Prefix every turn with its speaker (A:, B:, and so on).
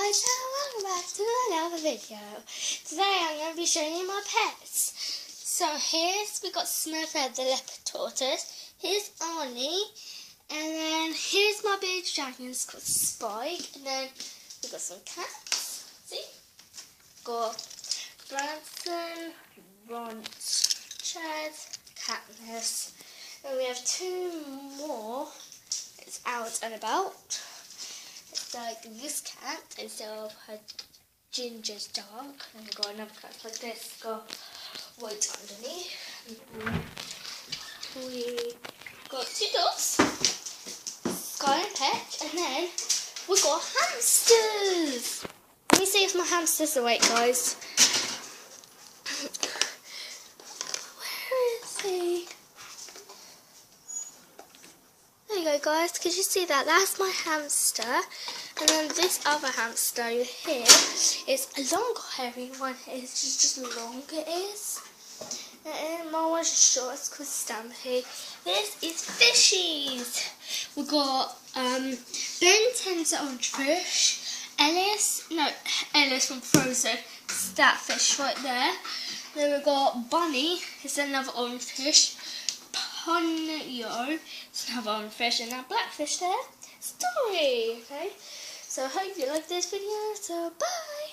A: guys, and welcome back to another video. Today I'm going to be showing you my pets. So we got Smurfette the leopard tortoise, here's Arnie, and then here's my baby dragon, it's called Spike, and then we got some cats, see? Got Branson, Ront, Chad, Katniss, and we have two more. It's out and about. It's like this cat instead of her ginger's dark, and we've got another cat like this, it's got white underneath. We got two dogs, Sky and Pet, and then we got hamsters. Let me see if my hamsters are awake, guys. Where is he? There you go, guys. Could you see that? That's my hamster. And then this other hamster over here is a longer hairy one. It's just long it is. And my one's short. It's called Stampy. This is fishies. We got Ben 10's orange fish. Ellis from Frozen. It's that fish right there. Then we got Bunny. It's another orange fish. Ponyo, it's another orange fish, and that black fish there, Story. Okay, so I hope you like this video, so bye.